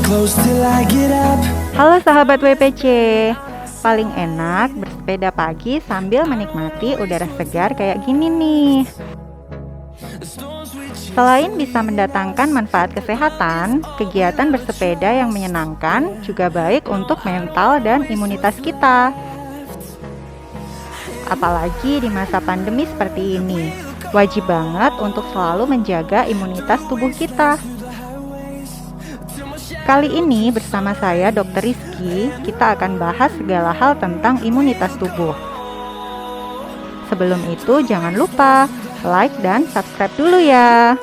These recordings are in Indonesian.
close till I get up. Halo sahabat WPC, paling enak bersepeda pagi sambil menikmati udara segar kayak gini nih. Selain bisa mendatangkan manfaat kesehatan, kegiatan bersepeda yang menyenangkan juga baik untuk mental dan imunitas kita. Apalagi di masa pandemi seperti ini, wajib banget untuk selalu menjaga imunitas tubuh kita. Kali ini bersama saya Dr. Rizky, kita akan bahas segala hal tentang imunitas tubuh. Sebelum itu jangan lupa like dan subscribe dulu ya.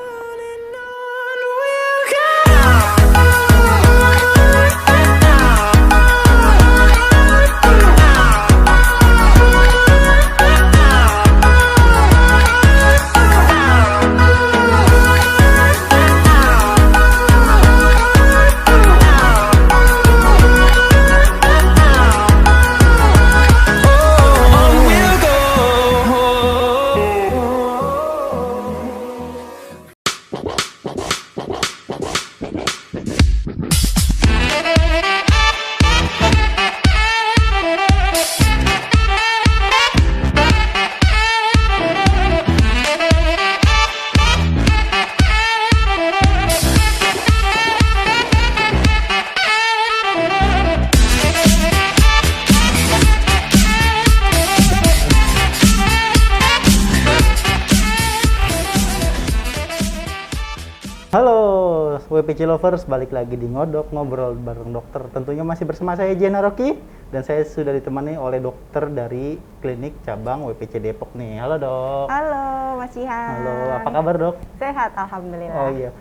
Halo WPC Lovers, balik lagi di Ngodok Ngobrol bareng dokter. Tentunya masih bersama saya Jena Rocky dan saya sudah ditemani oleh dokter dari klinik cabang WPC Depok nih. Halo dok. Halo Mas Jihan. Halo, apa kabar dok? Sehat, alhamdulillah. Oh iya.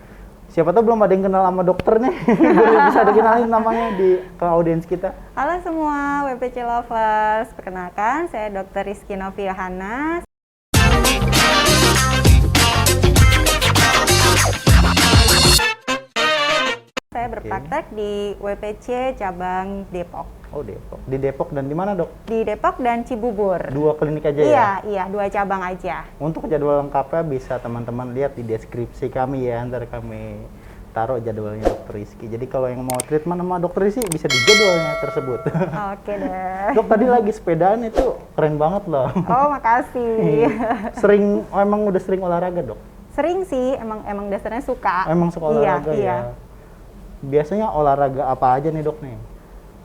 Siapa tahu belum ada yang kenal sama dokternya. Bisa dikenalin namanya ke audiens kita. Halo semua WPC Lovers, perkenalkan saya Dr. Rizky Noviahana. Saya berpraktek di WPC cabang Depok. Oh Depok. Di Depok dan di mana dok? Di Depok dan Cibubur. Dua klinik aja ya? Iya, dua cabang aja. Untuk jadwal lengkapnya bisa teman-teman lihat di deskripsi kami ya, ntar kami taruh jadwalnya dokter Rizky. Jadi kalau yang mau treatment sama dokter Rizky bisa di jadwalnya tersebut. Oke deh. Dok tadi lagi sepedaan itu keren banget loh. Oh makasih. Emang udah sering olahraga dok? Sering sih, emang dasarnya suka. Emang suka olahraga iya. ya? Biasanya olahraga apa aja nih dok nih?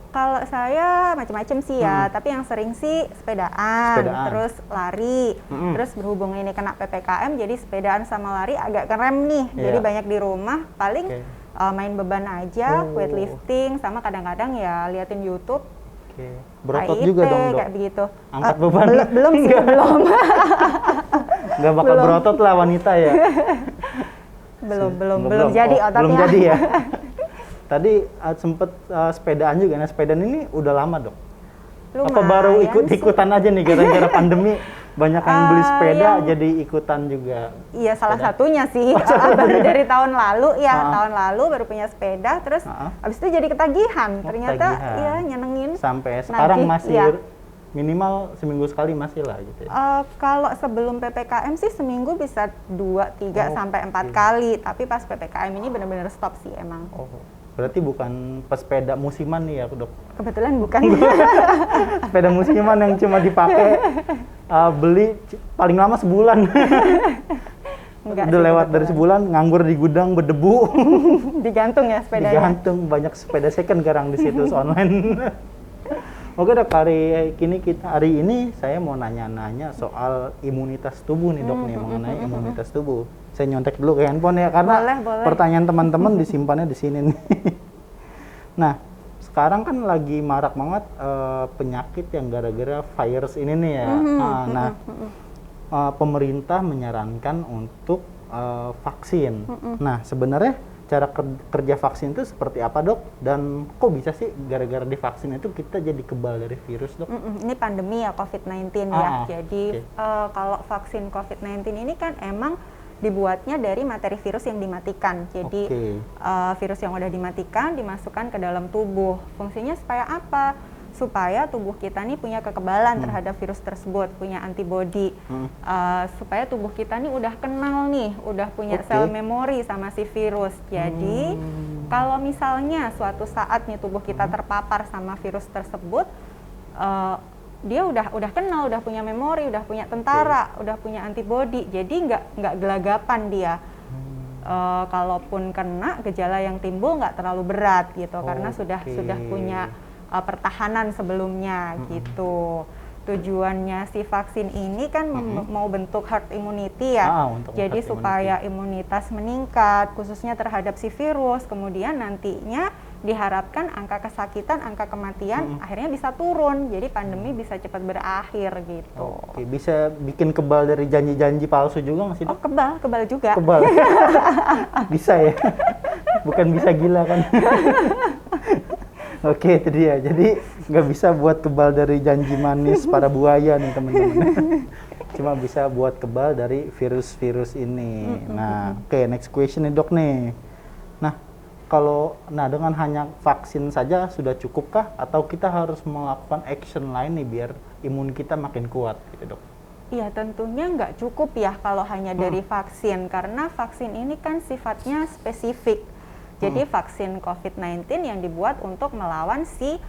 Kalau saya macam-macam sih ya, tapi yang sering sih sepedaan. Terus lari, terus berhubung ini kena PPKM, jadi sepedaan sama lari agak keren nih. Jadi banyak di rumah, paling main beban aja, weightlifting, sama kadang-kadang ya liatin YouTube. Berotot HIIT, juga dong dok? Kayak begitu. Angkat beban? Belum sih, belum. Nggak bakal berotot lah wanita ya? belum jadi ototnya. Belum jadi ya? Tadi sempet sepedaan juga. Nah sepedaan ini udah lama dok? Lumayan apa baru ikut-ikutan aja nih gara-gara pandemi banyak yang beli sepeda jadi ikutan juga? Iya salah satunya sih. Baru dari tahun lalu ya, tahun lalu baru punya sepeda, terus abis itu jadi ketagihan. Ternyata ya nyenengin. Sampai sekarang masih minimal seminggu sekali masih lah gitu ya? Kalau sebelum PPKM sih seminggu bisa 2, 3 sampai 4 kali, tapi pas PPKM ini benar-benar stop sih emang. Berarti bukan pesepeda musiman nih ya dok? Kebetulan bukan. Sepeda musiman yang cuma dipakai beli paling lama sebulan. Udah lewat dari sebulan, nganggur di gudang berdebu. Digantung ya sepedanya? Digantung, banyak sepeda second sekarang di situs online. Oke dok, hari ini saya mau nanya-nanya soal imunitas tubuh nih dok nih, mengenai imunitas tubuh. Saya nyontek dulu ke handphone ya, karena boleh. Pertanyaan teman-teman disimpannya di sini nih. Nah, sekarang kan lagi marak banget penyakit yang gara-gara virus ini nih ya. Pemerintah menyarankan untuk vaksin. Nah, sebenarnya cara kerja vaksin itu seperti apa dok? Dan kok bisa sih gara-gara divaksin itu kita jadi kebal dari virus dok? Ini pandemi ya COVID-19 ya. Jadi kalau vaksin COVID-19 ini kan emang dibuatnya dari materi virus yang dimatikan. Jadi virus yang udah dimatikan dimasukkan ke dalam tubuh. Fungsinya supaya apa? Supaya tubuh kita nih punya kekebalan terhadap virus tersebut, punya antibodi, supaya tubuh kita nih udah kenal nih, udah punya sel memori sama si virus. Jadi Kalau misalnya suatu saat nih tubuh kita terpapar sama virus tersebut, dia udah kenal, udah punya memori, udah punya tentara, udah punya antibodi, jadi nggak gelagapan dia. Kalaupun kena, gejala yang timbul nggak terlalu berat gitu, karena sudah punya pertahanan sebelumnya gitu. Tujuannya si vaksin ini kan mau bentuk herd immunity ya, jadi supaya imunitas meningkat khususnya terhadap si virus, kemudian nantinya diharapkan angka kesakitan, angka kematian akhirnya bisa turun, jadi pandemi bisa cepat berakhir gitu. Oke, bisa bikin kebal dari janji-janji palsu juga nggak sih, Dok? Kebal juga. Kebal. Bisa ya? Bukan bisa gila kan? Oke, itu dia. Jadi nggak bisa buat kebal dari janji manis para buaya nih teman-teman. Cuma bisa buat kebal dari virus-virus ini. Nah, next question nih Dok nih. Nah, dengan hanya vaksin saja sudah cukupkah? Atau kita harus melakukan action lain nih biar imun kita makin kuat gitu Dok? Iya, tentunya nggak cukup ya kalau hanya dari vaksin, karena vaksin ini kan sifatnya spesifik. Jadi vaksin COVID-19 yang dibuat untuk melawan si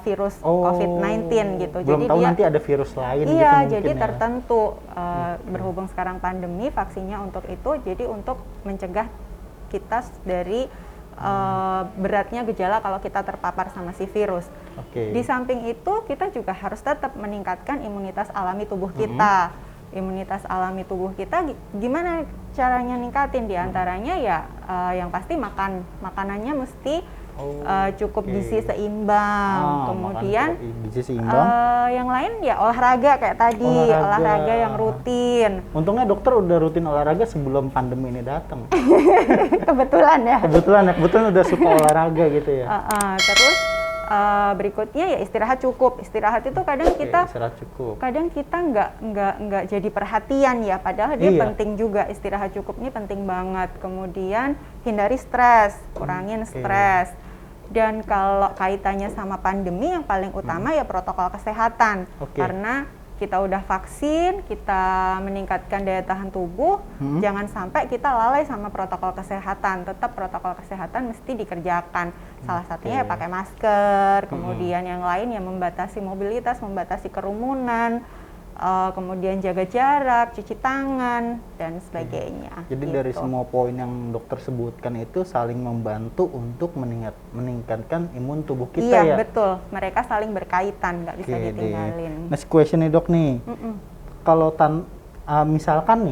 virus COVID-19 gitu. Belum jadi tahu dia, nanti ada virus lain iya, gitu jadi ya. tertentu berhubung sekarang pandemi, vaksinnya untuk itu, jadi untuk mencegah kita dari beratnya gejala kalau kita terpapar sama si virus. Di samping itu kita juga harus tetap meningkatkan imunitas alami tubuh kita. Imunitas alami tubuh kita gimana caranya ningkatin? Di antaranya ya yang pasti makanannya mesti cukup gizi seimbang. Kemudian gizi seimbang. Yang lain ya olahraga kayak tadi, olahraga yang rutin. Untungnya dokter udah rutin olahraga sebelum pandemi ini datang. Kebetulan ya. Kebetulan udah suka olahraga gitu ya. Terus berikutnya ya istirahat cukup. Istirahat itu kadang kita nggak jadi perhatian ya, padahal dia penting juga. Istirahat cukup ini penting banget. Kemudian hindari stres, kurangin stres. Dan kalau kaitannya sama pandemi, yang paling utama ya protokol kesehatan. Karena kita udah vaksin, kita meningkatkan daya tahan tubuh, jangan sampai kita lalai sama protokol kesehatan. Tetap protokol kesehatan mesti dikerjakan. Salah satunya ya pakai masker, kemudian yang lain ya membatasi mobilitas, membatasi kerumunan, kemudian jaga jarak, cuci tangan, dan sebagainya. Jadi gitu. Dari semua poin yang dokter sebutkan itu saling membantu untuk meningkatkan imun tubuh kita ya? Iya, betul. Mereka saling berkaitan, nggak bisa ditinggalin. Next question nih Dok nih. Kalau misalkan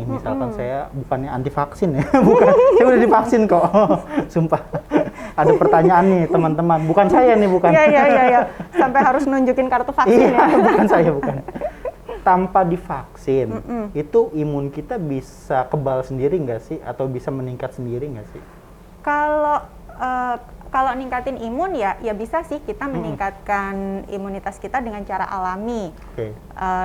saya bukannya anti vaksin ya, bukan, saya udah divaksin kok, sumpah. Ada pertanyaan nih teman-teman, bukan saya nih, bukan. Iya. Sampai harus nunjukin kartu vaksin ya. Bukan saya, bukan. Tanpa divaksin, itu imun kita bisa kebal sendiri nggak sih? Atau bisa meningkat sendiri nggak sih? Kalau ningkatin imun ya bisa sih kita meningkatkan imunitas kita dengan cara alami.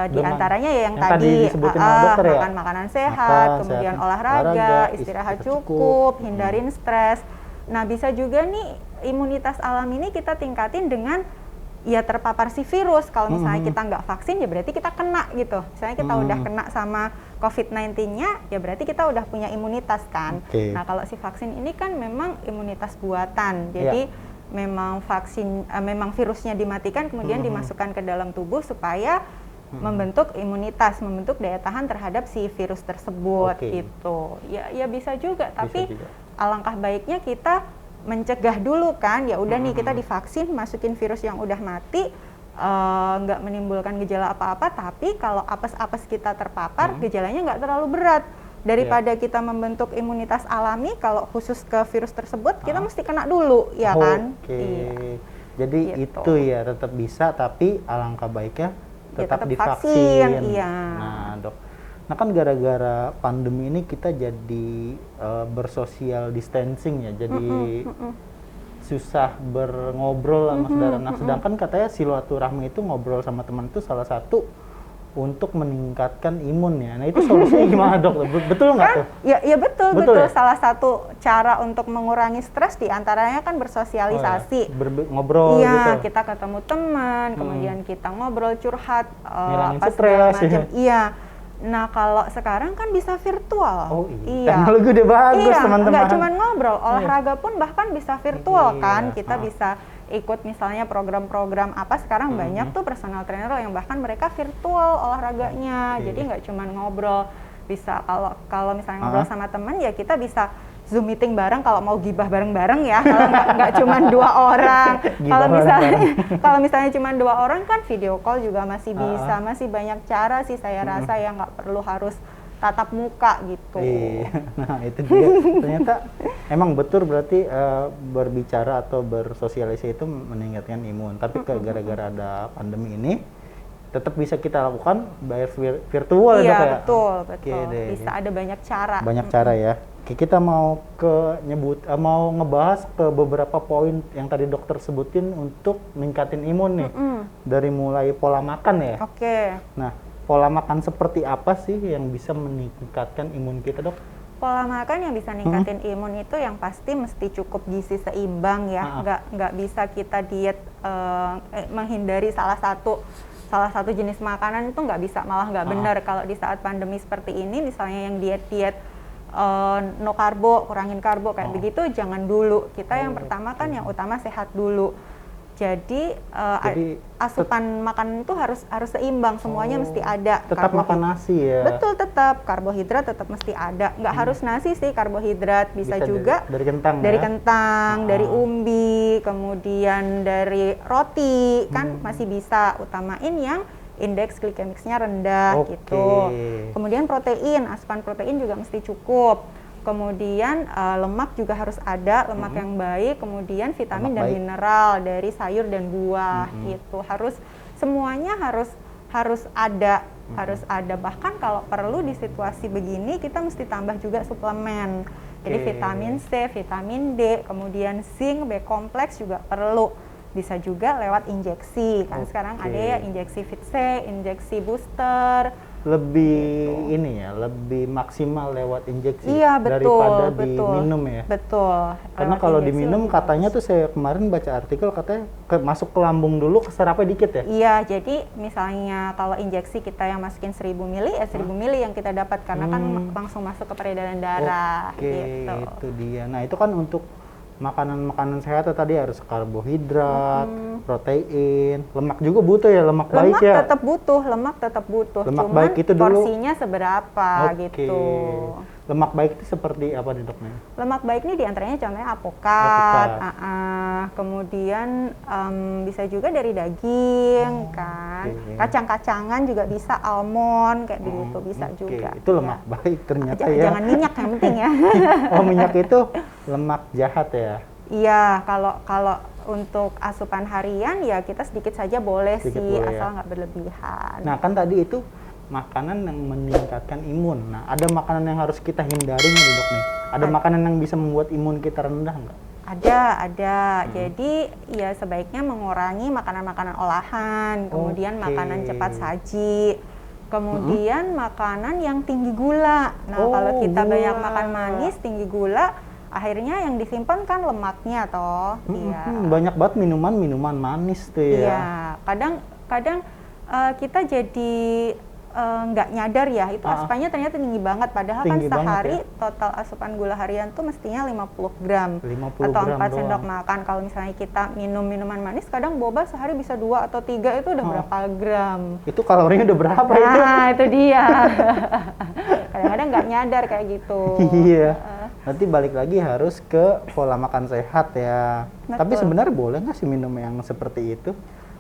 Di antaranya ya yang tadi makan makanan sehat, kemudian olahraga, istirahat cukup, hindarin stres. Nah, bisa juga nih imunitas alami ini kita tingkatin dengan ya terpapar si virus. Kalau misalnya kita nggak vaksin ya berarti kita kena gitu. Misalnya kita udah kena sama COVID-19-nya ya berarti kita udah punya imunitas kan. Nah, kalau si vaksin ini kan memang imunitas buatan. Jadi memang memang virusnya dimatikan kemudian dimasukkan ke dalam tubuh supaya membentuk imunitas, membentuk daya tahan terhadap si virus tersebut gitu. Ya bisa juga, tapi alangkah baiknya kita mencegah dulu kan. Ya udah nih kita divaksin, masukin virus yang udah mati, nggak menimbulkan gejala apa-apa, tapi kalau apes-apes kita terpapar, gejalanya nggak terlalu berat. Daripada kita membentuk imunitas alami, kalau khusus ke virus tersebut, kita mesti kena dulu, ya kan? Jadi gitu. Itu ya tetap bisa, tapi alangkah baiknya tetap divaksin. Vaksin, iya. Nah, Dok. Nah kan gara-gara pandemi ini kita jadi bersosial distancing ya, jadi susah berobrol sama saudara. Nah sedangkan katanya silaturahmi itu ngobrol sama teman itu salah satu untuk meningkatkan imun ya. Nah itu solusinya gimana Dok? Betul nggak tuh? Ya betul. Ya? Salah satu cara untuk mengurangi stres diantaranya kan bersosialisasi. Ngobrol gitu. Kita ketemu teman, kemudian kita ngobrol, curhat, segala macam. Iya. Nah, kalau sekarang kan bisa virtual. Oh iya. Teknologi udah bagus, iya, teman-teman. Nggak cuma ngobrol, olahraga pun bahkan bisa virtual kan. Iya. Kita bisa ikut misalnya program-program apa sekarang banyak tuh personal trainer yang bahkan mereka virtual olahraganya. Jadi nggak cuma ngobrol, bisa kalau misalnya ngobrol sama teman ya kita bisa Zoom meeting bareng kalau mau gibah bareng-bareng ya. Kalau nggak cuma 2 orang. Kalau misalnya cuma 2 orang kan video call juga masih bisa. Masih banyak cara sih saya rasa yang nggak perlu harus tatap muka gitu. Nah itu dia. Ternyata emang betul berarti berbicara atau bersosialisasi itu meningkatkan imun. Tapi gara-gara ada pandemi ini tetap bisa kita lakukan by virtual. Iya ya? betul. Bisa ada banyak cara. Banyak cara ya. Oke, kita mau mau ngebahas ke beberapa poin yang tadi dokter sebutin untuk meningkatin imun nih. Dari mulai pola makan ya. Oke. Nah, pola makan seperti apa sih yang bisa meningkatkan imun kita, Dok? Pola makan yang bisa ningkatin imun itu yang pasti mesti cukup gizi seimbang ya. Nggak bisa kita diet menghindari salah satu jenis makanan itu nggak bisa, malah nggak benar. Kalau di saat pandemi seperti ini misalnya yang diet no karbo, kurangin karbo kayak begitu jangan dulu. Kita yang pertama kan yang utama sehat dulu. Jadi asupan makanan itu harus seimbang, semuanya mesti ada. Tetap makan nasi ya? Betul, tetap. Karbohidrat tetap mesti ada. Nggak harus nasi sih karbohidrat, bisa juga dari kentang dari kentang, dari umbi, kemudian dari roti, kan masih bisa. Utamain yang indeks glikemiknya rendah gitu. Kemudian protein, asupan protein juga mesti cukup. Kemudian lemak juga harus ada, lemak yang baik. Kemudian vitamin dan mineral dari sayur dan buah gitu. Semuanya harus ada, harus ada. Bahkan kalau perlu di situasi begini kita mesti tambah juga suplemen. Jadi vitamin C, vitamin D, kemudian zinc, B kompleks juga perlu. Bisa juga lewat injeksi, kan sekarang ada ya injeksi Fit C, injeksi booster. Lebih ini ya, lebih maksimal lewat injeksi daripada diminum ya. Betul. Karena kalau diminum katanya tuh saya kemarin baca artikel katanya masuk ke lambung dulu, keserapnya dikit ya. Iya, jadi misalnya kalau injeksi kita yang masukin 1000 mili, 1000 mili yang kita dapat karena kan langsung masuk ke peredaran darah. Gitu. Itu dia. Nah itu kan untuk makanan-makanan sehat tadi harus karbohidrat, protein, lemak juga butuh ya, lemak baik ya. Lemak tetap butuh. Lemak cuman baik itu dulu porsinya seberapa gitu. Lemak baik itu seperti apa nih, Dok? Lemak baik ini diantaranya contohnya alpukat. Kemudian bisa juga dari daging kan. Kacang-kacangan juga bisa, almond kayak begitu bisa juga. Itu lemak baik ternyata ya. Jangan minyak yang penting ya. Oh, minyak itu lemak jahat ya. Iya, kalau untuk asupan harian ya kita sedikit saja boleh sih, asal nggak berlebihan. Nah kan tadi itu makanan yang meningkatkan imun. Nah ada makanan yang harus kita hindari nggak, Dok nih? Ada makanan yang bisa membuat imun kita rendah nggak? Ada. Jadi ya sebaiknya mengurangi makanan-makanan olahan, kemudian makanan cepat saji, kemudian makanan yang tinggi gula. Nah kalau kita banyak makan manis, tinggi gula, akhirnya yang disimpan kan lemaknya toh. Banyak banget minuman manis tuh ya. Iya, kadang kita jadi nggak nyadar ya, itu asupannya ternyata tinggi banget. Padahal tinggi kan sehari total asupan gula harian tuh mestinya 50 gram. 50 atau 4 sendok makan. Kalau misalnya kita minum minuman manis, kadang boba sehari bisa 2 atau 3, itu udah berapa gram. Itu kalorinya udah berapa itu? Nah, itu dia. Kadang-kadang nggak nyadar kayak gitu. Iya. Nanti balik lagi harus ke pola makan sehat ya. Betul. Tapi sebenarnya boleh nggak sih minum yang seperti itu?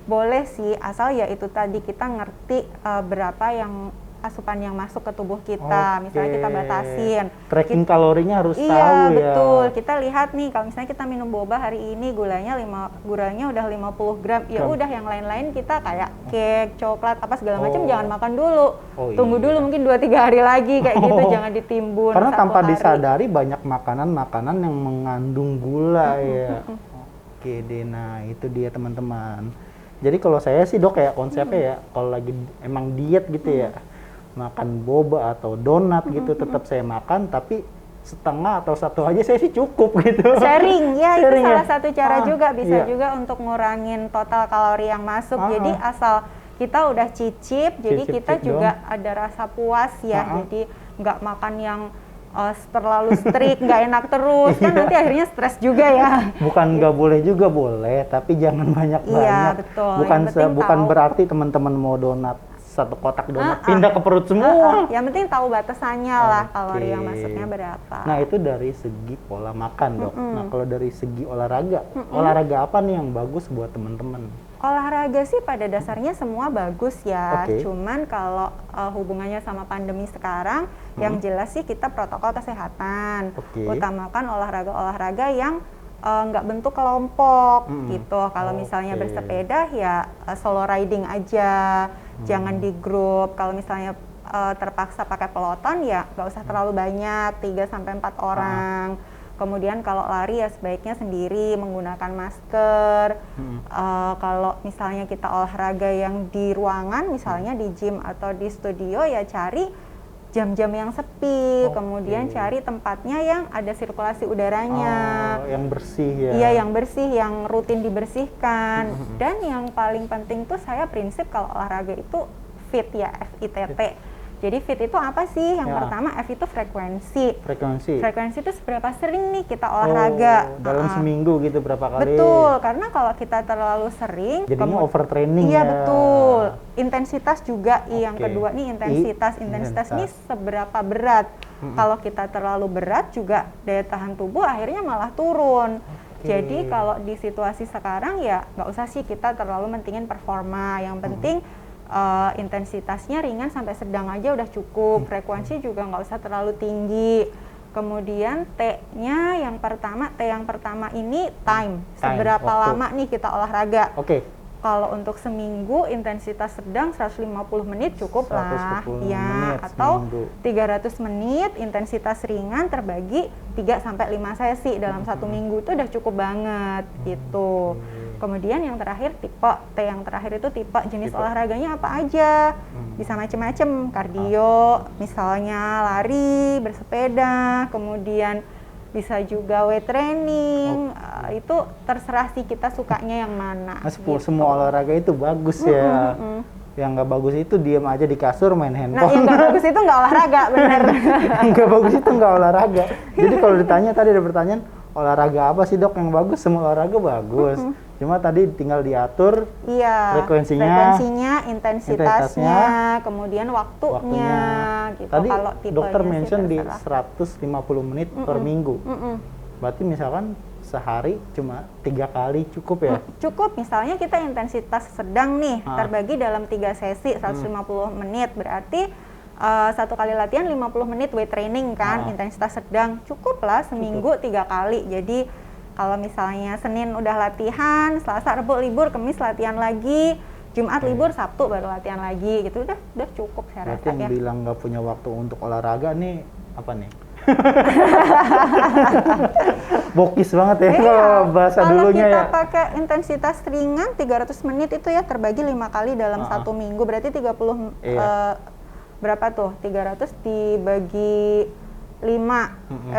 Boleh sih, asal ya itu tadi kita ngerti berapa yang asupan yang masuk ke tubuh kita. Misalnya kita batasin. Tracking kalorinya harus tahu ya. Iya, betul. Kita lihat nih, kalau misalnya kita minum boba hari ini gulanya udah 50 gram. Ya udah yang lain-lain kita kayak cake, coklat, apa segala macam jangan makan dulu. Tunggu dulu mungkin 2-3 hari lagi kayak gitu, jangan ditimbun. Karena tanpa disadari banyak makanan-makanan yang mengandung gula ya. Oke deh, nah itu dia teman-teman. Jadi kalau saya sih, Dok, ya konsepnya ya, kalau lagi emang diet gitu ya, makan boba atau donat gitu tetap saya makan, tapi setengah atau satu aja saya sih cukup gitu. Sharing ya, itu salah satu cara juga, bisa juga untuk ngurangin total kalori yang masuk. Jadi asal kita udah cicip, jadi kita juga dong. ada rasa puas ya. Jadi nggak makan yang terlalu strict, nggak enak terus, kan nanti akhirnya stres juga ya. Bukan nggak boleh juga boleh, tapi jangan banyak-banyak. Iya, betul. Bukan berarti teman-teman mau donat satu kotak donat pindah ke perut semua. Yang penting tahu batasannya lah, kalori yang masuknya berapa. Nah itu dari segi pola makan dok. Nah kalau dari segi olahraga, olahraga apa nih yang bagus buat teman-teman? Olahraga sih pada dasarnya semua bagus ya. Cuman kalau hubungannya sama pandemi sekarang, yang jelas sih kita protokol kesehatan. Utamakan olahraga-olahraga yang nggak bentuk kelompok gitu. Kalau misalnya bersepeda ya solo riding aja, jangan di grup. Kalau misalnya terpaksa pakai peloton ya nggak usah terlalu banyak, 3-4 orang. Kemudian kalau lari ya sebaiknya sendiri menggunakan masker. Kalau misalnya kita olahraga yang di ruangan, misalnya di gym atau di studio ya cari jam-jam yang sepi, kemudian cari tempatnya yang ada sirkulasi udaranya. Yang bersih ya. Iya, yang bersih, yang rutin dibersihkan. Dan yang paling penting tuh saya prinsip kalau olahraga itu fit ya, FITT. Jadi fit itu apa sih? Yang pertama F itu frekuensi. Frekuensi itu seberapa sering nih kita olahraga. Dalam seminggu gitu berapa kali? Betul, karena kalau kita terlalu sering jadinya overtraining iya, ya. betul. Intensitas juga yang kedua nih intensitas. Intensitas ini seberapa berat. Kalau kita terlalu berat juga daya tahan tubuh akhirnya malah turun. Jadi kalau di situasi sekarang ya nggak usah sih kita terlalu mentingin performa. Yang penting intensitasnya ringan sampai sedang aja udah cukup. Frekuensi juga nggak usah terlalu tinggi. Kemudian T-nya yang pertama ini time. Seberapa lama nih kita olahraga? Kalau untuk seminggu intensitas sedang 150 menit cukup lah ya, atau 300 menit intensitas ringan terbagi 3-5 sesi dalam satu minggu itu udah cukup banget gitu. Kemudian yang terakhir T yang terakhir itu tipe jenis olahraganya apa aja. Bisa macem-macem, kardio misalnya lari, bersepeda, kemudian bisa juga weight training, itu terserah sih kita sukanya yang mana. Gitu. Semua olahraga itu bagus ya. Yang nggak bagus itu diam aja di kasur main handphone. Nah, yang nggak bagus itu nggak olahraga, bener. Nggak bagus itu nggak olahraga. Jadi kalau ditanya tadi ada pertanyaan, olahraga apa sih dok yang bagus? Semua olahraga bagus. Cuma tadi tinggal diatur frekuensinya, intensitasnya, kemudian waktunya. Gitu. Tadi kalau dokter mention di 150 menit per minggu. Berarti misalkan sehari cuma 3 kali cukup ya? Cukup, misalnya kita intensitas sedang nih, terbagi dalam 3 sesi 150 menit, berarti satu kali latihan 50 menit weight training kan, intensitas sedang, cukup lah seminggu 3 kali. Jadi kalau misalnya Senin udah latihan, Selasa, Rabu libur, Kamis latihan lagi, Jumat libur, Sabtu baru latihan lagi gitu, udah cukup saya rasa. Berarti yang bilang nggak punya waktu untuk olahraga nih apa nih? Bokis banget ya kalau bahasa dulunya ya. Kalau kita pakai intensitas ringan 300 menit itu ya terbagi 5 kali dalam satu minggu, berarti 30 berapa tuh? 300 dibagi 5,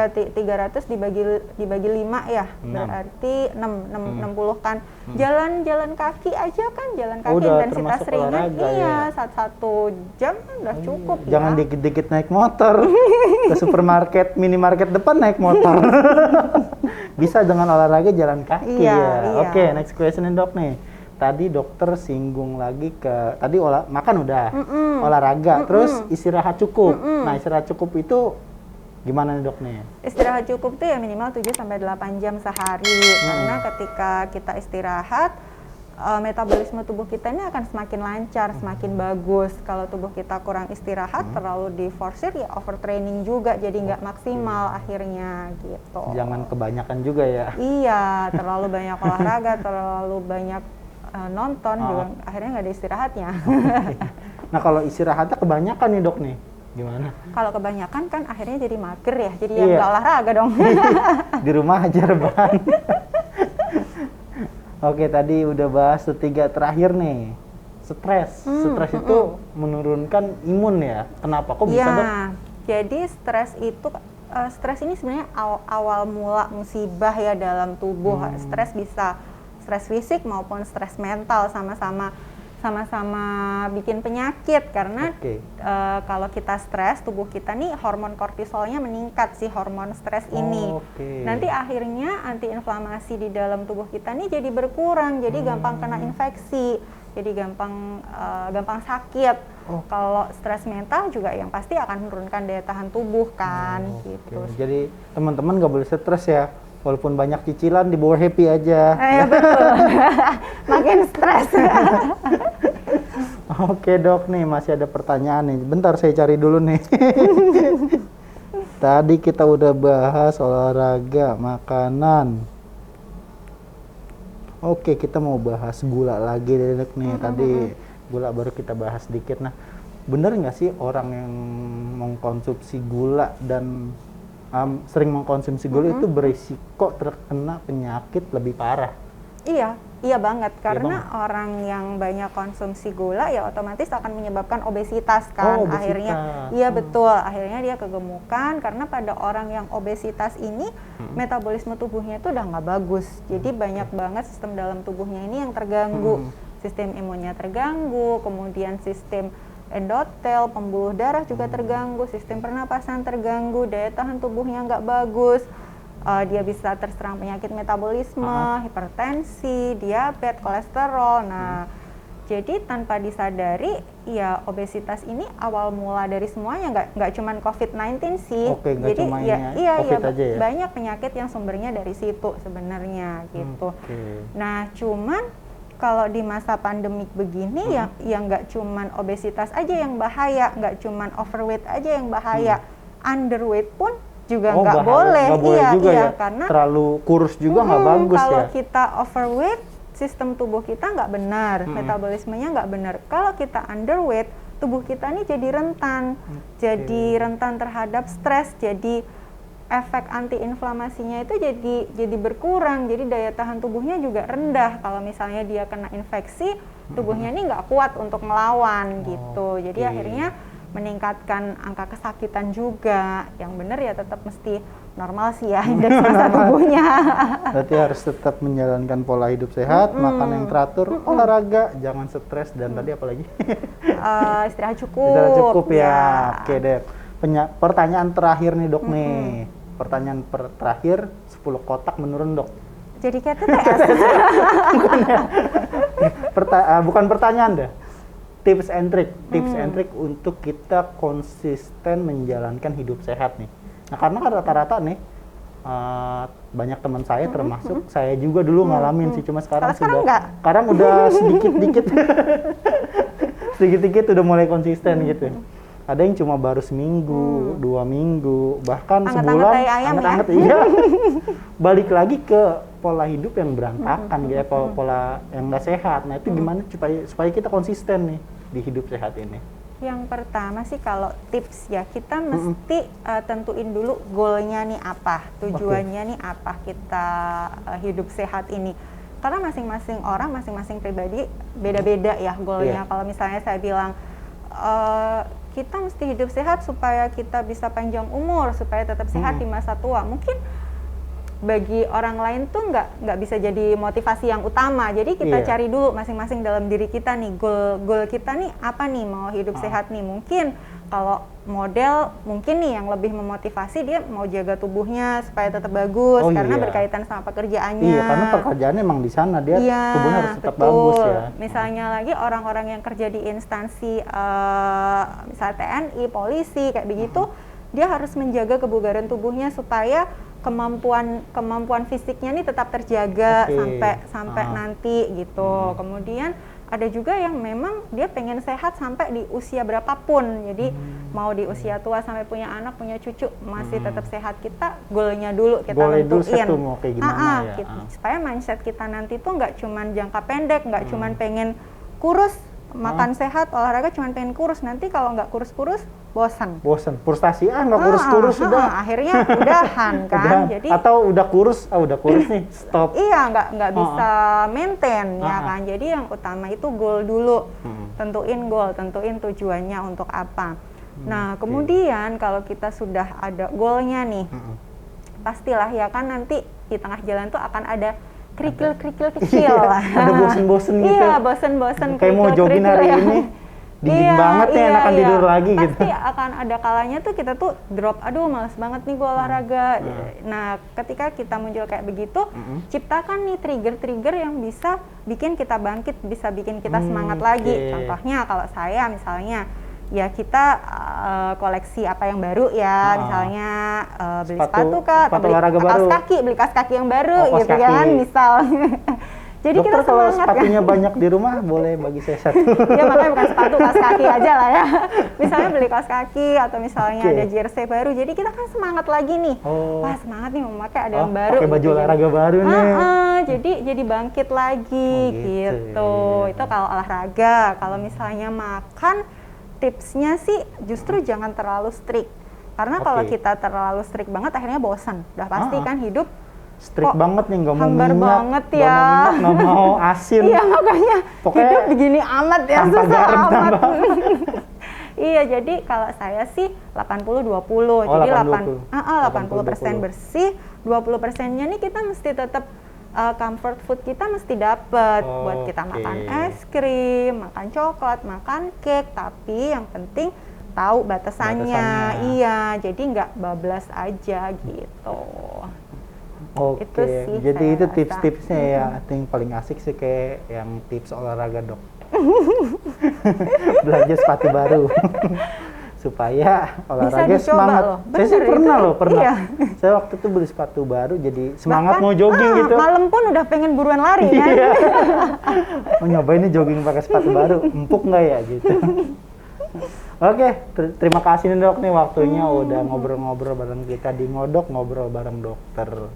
300 dibagi 5 ya, berarti 60 kan. Jalan kaki aja kan, jalan kaki intensitas ringan, iya, 1 jam kan udah cukup. Jangan dikit-dikit naik motor, ke supermarket, minimarket depan naik motor. Bisa dengan olahraga jalan kaki ya. Oke, next question dok nih. Tadi dokter singgung lagi ke, tadi makan udah, olahraga, terus istirahat cukup. Nah istirahat cukup itu gimana nih dok nih? Istirahat cukup tuh ya minimal 7-8 jam sehari. Karena ketika kita istirahat, metabolisme tubuh kita ini akan semakin lancar, semakin bagus. Kalau tubuh kita kurang istirahat, terlalu diforsir ya overtraining juga, jadi nggak maksimal akhirnya gitu. Jangan kebanyakan juga ya? Iya, terlalu banyak olahraga, terlalu banyak nonton, juga akhirnya nggak ada istirahatnya. Nah kalau istirahatnya kebanyakan nih dok nih, gimana? Kalau kebanyakan kan akhirnya jadi mager ya, jadi yang nggak olahraga dong. Di rumah aja rebahan. Oke, tadi udah bahas 3 terakhir nih. Stres itu menurunkan imun ya. Kenapa? Kok bisa dok? Jadi stres ini sebenarnya awal mula musibah ya dalam tubuh. Stres bisa stres fisik maupun stres mental sama-sama. sama-sama bikin penyakit karena kalau kita stres, tubuh kita nih hormon kortisolnya meningkat, si hormon stres ini. Nanti akhirnya antiinflamasi di dalam tubuh kita nih jadi berkurang, jadi gampang kena infeksi, jadi gampang sakit. Kalau stres mental juga yang pasti akan menurunkan daya tahan tubuh kan, gitu. Jadi teman-teman nggak boleh stres ya. Walaupun banyak cicilan, dibawa happy aja. Ya betul. Makin stres. Oke dok, nih masih ada pertanyaan nih. Bentar saya cari dulu nih. Tadi kita udah bahas olahraga, makanan. Oke, kita mau bahas gula lagi dok nih. Tadi gula baru kita bahas sedikit. Nah, bener nggak sih orang yang mengkonsumsi gula dan sering mengkonsumsi gula itu berisiko terkena penyakit lebih parah? Iya banget, karena orang yang banyak konsumsi gula ya otomatis akan menyebabkan obesitas kan. Akhirnya, iya betul, akhirnya dia kegemukan karena pada orang yang obesitas ini metabolisme tubuhnya itu udah nggak bagus. Jadi banyak banget sistem dalam tubuhnya ini yang terganggu, sistem imunnya terganggu, kemudian sistem endotel, pembuluh darah juga terganggu, sistem pernapasan terganggu, daya tahan tubuhnya nggak bagus, dia bisa terserang penyakit metabolisme, hipertensi, diabetes, kolesterol. Nah, jadi tanpa disadari, ya obesitas ini awal mula dari semuanya, nggak cuma COVID-19 sih. Jadi banyak penyakit yang sumbernya dari situ sebenarnya gitu. Nah, cuman kalau di masa pandemik begini yang nggak cuman obesitas aja yang bahaya, nggak cuman overweight aja yang bahaya, underweight pun juga nggak boleh. Karena terlalu kurus juga nggak bagus kalau ya. Kalau kita overweight, sistem tubuh kita nggak benar, metabolismenya nggak benar. Kalau kita underweight, tubuh kita nih jadi rentan, jadi rentan terhadap stres, jadi efek antiinflamasinya itu jadi berkurang, jadi daya tahan tubuhnya juga rendah. Kalau misalnya dia kena infeksi, tubuhnya ini nggak kuat untuk melawan gitu. Jadi akhirnya meningkatkan angka kesakitan juga. Yang benar ya tetap mesti normal sih ya indeks massa tubuhnya. Berarti harus tetap menjalankan pola hidup sehat, makan yang teratur, olahraga, jangan stres, dan tadi apa lagi? Istirahat cukup. Istirahat cukup ya. Oke deh. Pertanyaan terakhir nih dok nih. Pertanyaan terakhir, 10 kotak menurun dok. Jadi kayak TTS. Bukan pertanyaan deh. Tips and trick untuk kita konsisten menjalankan hidup sehat nih. Nah karena kan rata-rata nih banyak teman saya termasuk saya juga dulu ngalamin sih, cuma sekarang udah sedikit-sedikit udah mulai konsisten gitu. Ada yang cuma baru seminggu, 2 minggu, bahkan sebulan, anget-anget iya. Balik lagi ke pola hidup yang berantakan gitu, pola yang nggak sehat. Nah itu gimana supaya kita konsisten nih di hidup sehat ini? Yang pertama sih kalau tips ya, kita mesti tentuin dulu goalnya nih apa, tujuannya nih apa kita hidup sehat ini. Karena masing-masing orang, masing-masing pribadi beda-beda ya goalnya. Kalau misalnya saya bilang kita mesti hidup sehat supaya kita bisa panjang umur, supaya tetap sehat di masa tua. Mungkin bagi orang lain tuh nggak bisa jadi motivasi yang utama. Jadi kita cari dulu masing-masing dalam diri kita nih, goal kita nih apa nih, mau hidup sehat nih. Mungkin kalau model mungkin nih yang lebih memotivasi dia mau jaga tubuhnya supaya tetap bagus karena berkaitan sama pekerjaannya. Iya, karena pekerjaannya emang di sana dia tubuhnya harus tetap bagus ya. Misalnya lagi orang-orang yang kerja di instansi misalnya TNI, polisi kayak begitu, dia harus menjaga kebugaran tubuhnya supaya kemampuan fisiknya nih tetap terjaga sampai nanti gitu. Kemudian ada juga yang memang dia pengen sehat sampai di usia berapapun. Jadi mau di usia tua sampai punya anak, punya cucu masih tetap sehat. Kita goalnya dulu kita tentuin. Mau kayak gimana ya. Supaya mindset kita nanti tuh nggak cuman jangka pendek, nggak cuman pengen kurus, makan sehat, olahraga cuman pengen kurus. Nanti kalau nggak kurus-kurus bosan, frustasi nggak kurus-kurus sudah akhirnya udahan kan. Jadi atau udah kurus nih stop. Iya, nggak bisa maintain ya kan. Jadi yang utama itu goal dulu, tentuin goal, tentuin tujuannya untuk apa. Nah kemudian kalau kita sudah ada goalnya nih, pastilah ya kan nanti di tengah jalan tuh akan ada kerikil-kerikil kecil lah. Ada bosen-bosen gitu. Iya, bosen-bosen. Kayak mau jogging hari ini, dingin banget nih, enakan tidur lagi gitu. Pasti akan ada kalanya tuh kita tuh drop, aduh males banget nih gue olahraga. Nah, ketika kita muncul kayak begitu, ciptakan nih trigger-trigger yang bisa bikin kita bangkit, bisa bikin kita semangat lagi. Contohnya kalau saya misalnya, ya kita koleksi apa yang baru ya, misalnya beli sepatu kah, atau beli kaos kaki, beli kaos kaki yang baru gitu kan, misal. Jadi Dokter, kita kalau semangat sepatunya kan? banyak di rumah, boleh bagi saya satu. Ya makanya bukan sepatu, kaos kaki aja lah ya. Misalnya beli kaos kaki atau misalnya ada jersey baru, jadi kita kan semangat lagi nih. Wah semangat nih memakai ada yang baru. Pakai baju gitu. olahraga baru nih. Jadi bangkit lagi gitu. Itu kalau olahraga. Kalau misalnya makan, tipsnya sih justru jangan terlalu strict. Karena kalau kita terlalu strict banget akhirnya bosan. Udah pasti kan hidup strict banget nih, nggak mau hambar minyak, banget ya, nggak mau asin. Iya makanya pokoknya hidup begini amat ya, tanpa susah garam, amat. Iya, jadi kalau saya sih 80-20, jadi 80% bersih, 20%-nya nih kita mesti tetap comfort food kita mesti dapet buat kita makan es krim, makan coklat, makan cake, tapi yang penting tahu batasannya. Iya, jadi nggak bablas aja gitu. Oke, jadi itu tips-tipsnya ya. I think paling asik sih kayak yang tips olahraga dok. Belanja sepatu baru supaya olahraga semangat. Saya sih pernah. Iya. Saya waktu itu beli sepatu baru, jadi semangat mau jogging gitu. Malam pun udah pengen buruan lari kan. Mau nyobain nih jogging pakai sepatu baru, empuk nggak ya gitu. Oke, terima kasih nih dok nih waktunya udah ngobrol-ngobrol bareng kita di Ngodok, ngobrol bareng dokter.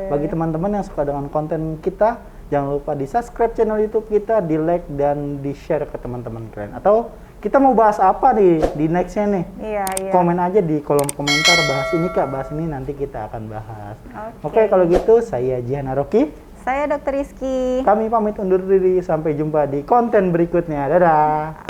Bagi teman-teman yang suka dengan konten kita, jangan lupa di subscribe channel YouTube kita, di like dan di share ke teman-teman kalian. Atau kita mau bahas apa nih di nextnya nih? Iya. Komen aja di kolom komentar, bahas ini kak, bahas ini, nanti kita akan bahas. Oke, kalau gitu saya Jihan Aroki. Saya Dr. Rizky. Kami pamit undur diri, sampai jumpa di konten berikutnya. Dadah.